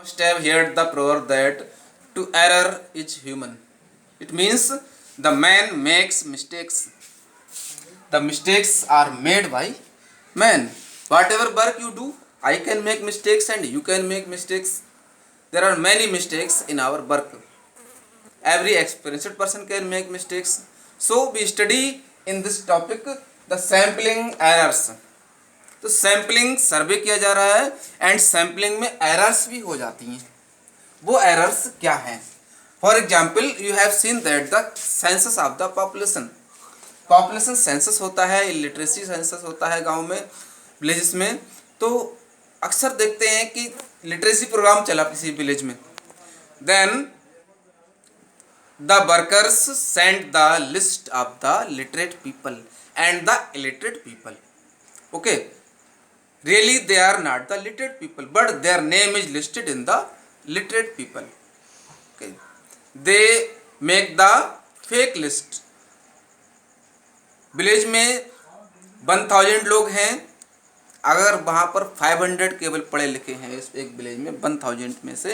Must have heard the proverb that to error is human. It means the man makes mistakes. The mistakes are made by man. Whatever work you do, I can make mistakes and you can make mistakes. There are many mistakes in our work. Every experienced person can make mistakes. So we study in this topic the sampling errors. तो sampling सर्वे किया जा रहा है and sampling में errors भी हो जाती हैं. वो एरर्स क्या हैं? For example you have seen that the census of the population census होता है, लिटरेसी सेंसस होता है गांव में, विलेजेस में. तो अक्सर देखते हैं कि लिटरेसी प्रोग्राम चला किसी विलेज में, then the workers send the list of the literate people and the illiterate people. Okay, really they are not the literate people but their name is listed in the literate people. Okay, they make the fake list. Village में 1000 लोग हैं, अगर वहाँ पर 500 केवल पढ़े लिखे हैं इस एक विलेज में 1000 में से,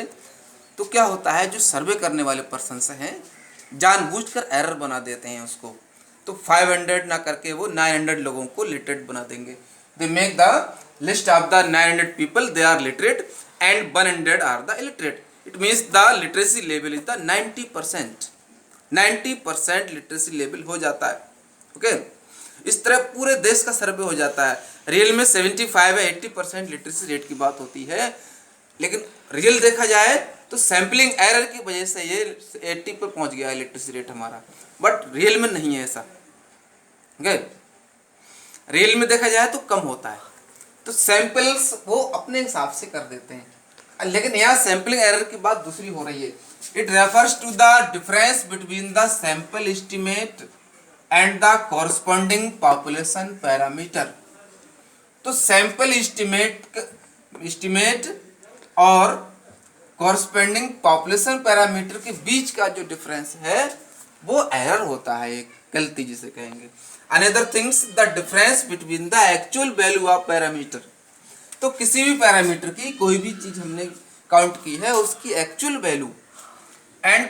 तो क्या होता है जो सर्वे करने वाले पर्सन्स हैं जानबूझकर एरर बना देते हैं उसको. तो 500 ना करके वो 900 लोगों को लिटरेट बना देंगे. They make the list of the 900 people, they are literate and 100 are the illiterate. It means the literacy level is the 90%. 90% literacy level हो जाता है. ओके, इस तरह पूरे देश का सर्वे हो जाता है. रियल में 75 या 80% लिटरेसी रेट की बात होती है, लेकिन रियल देखा जाए तो सैम्पलिंग एरर की वजह से ये 80 पर पहुंच गया है लिटरेसी रेट हमारा, बट रियल में नहीं है ऐसा. ओके, रियल में देखा जाए तो कम होता है. तो सैंपल्स वो अपने हिसाब से कर देते हैं, लेकिन यहाँ सैम्पलिंग एरर की बात दूसरी हो रही है. It refers to the difference between the sample estimate and the corresponding population parameter. तो सैंपल एस्टिमेट और कॉरस्पॉन्डिंग पॉपुलेशन पैरामीटर के बीच का जो डिफरेंस है वो एरर होता है, एक गलती जिसे कहेंगे. Another things, the difference between the actual value of parameter. तो किसी भी पैरामीटर की कोई भी चीज हमने काउंट की है उसकी actual value end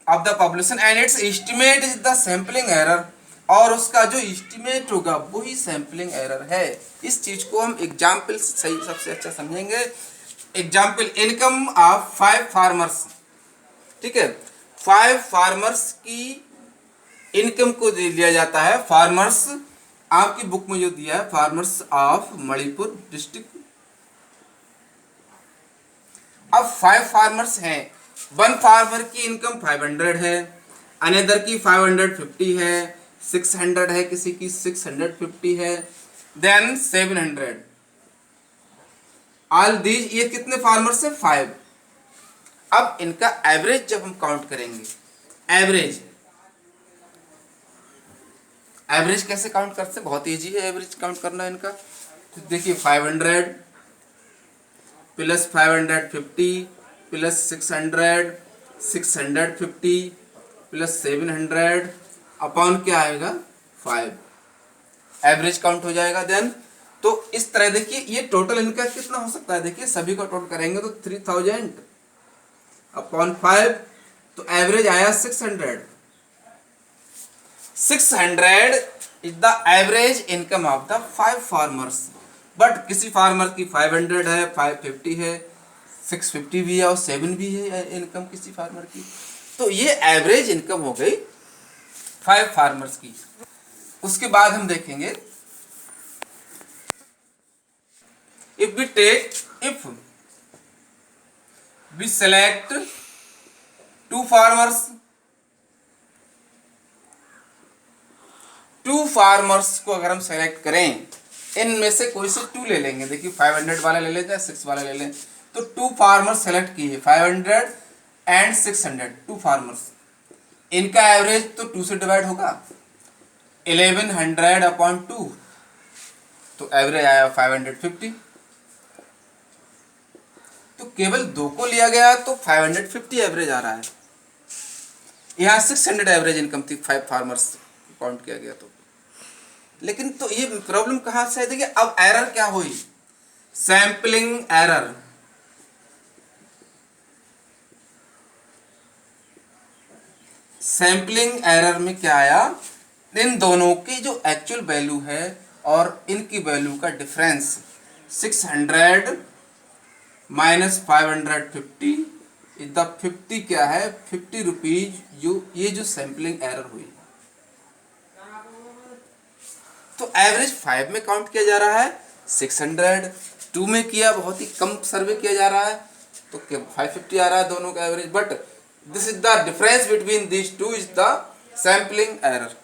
of the population and it's estimate is the sampling error, और उसका जो एस्टिमेट होगा वही सैम्पलिंग एरर है. इस चीज को हम एग्जाम्पल से सही सबसे अच्छा समझेंगे. Example, income of 5 farmers. ठीक है, 5 फार्मर्स की इनकम को दे दिया जाता है. फार्मर्स आपकी बुक में जो दिया है, फार्मर्स ऑफ मणिपुर डिस्ट्रिक्ट. अब 5 फार्मर्स हैं. 1 फार्मर की इनकम 500 है, अनदर की 550 है, 600 है, किसी की 650 है, देन 700. ऑल दीज, ये कितने फार्मर्स है? 5. अब इनका एवरेज जब हम काउंट करेंगे, एवरेज कैसे काउंट करते हैं? बहुत इजी है एवरेज काउंट करना इनका. तो देखिए 500 प्लस 550 प्लस 600 650 प्लस 700 अपॉन क्या आएगा? 5. एवरेज काउंट हो जाएगा. देन तो इस तरह देखिए ये टोटल इनका कितना हो सकता है. देखिए सभी को टोटल करेंगे तो 3000 अपॉन 5, तो एवरेज आया 600. 600 is the average income of the 5 farmers. But किसी फार्मर की 500 है, 550 है, 650 भी है और 7 भी है इनकम किसी फार्मर की. तो ये एवरेज इनकम हो गई 5 फार्मर्स की. उसके बाद हम देखेंगे if we select 2 farmers, 2 farmers को अगर हम सेलेक्ट करें, इनमें से कोई से 2 ले लेंगे. देखिए 500 वाला ले लेते हैं, 6 वाला ले लें. तो 2 फार्मर्स सेलेक्ट किए, 500 एंड 600, 2 फार्मर्स. इनका एवरेज तो 2 से डिवाइड होगा, 1100 अपॉन 2, तो एवरेज आया 550. तो केवल 2 को लिया गया तो 550 एवरेज आ रहा है. यहाँ 600 एवरेज इनकम थी 5 फार्मर्स काउंट किया गया. तो लेकिन तो ये प्रॉब्लम कहाँ से है? देखिए अब एरर क्या हुई? Sampling error. सैम्पलिंग एरर में क्या आया, इन दोनों की जो एक्चुअल वैल्यू है और इनकी वैल्यू का डिफरेंस 600 माइनस 550 इज द 50 क्या है 50 रुपीज, ये जो सैम्पलिंग एरर हुई। तो एवरेज 5 में काउंट किया जा रहा है, 600 2 में किया, बहुत ही कम सर्वे किया जा रहा है, तो 550 आ रहा है दोनों का average, but this is the difference between this two is the sampling error.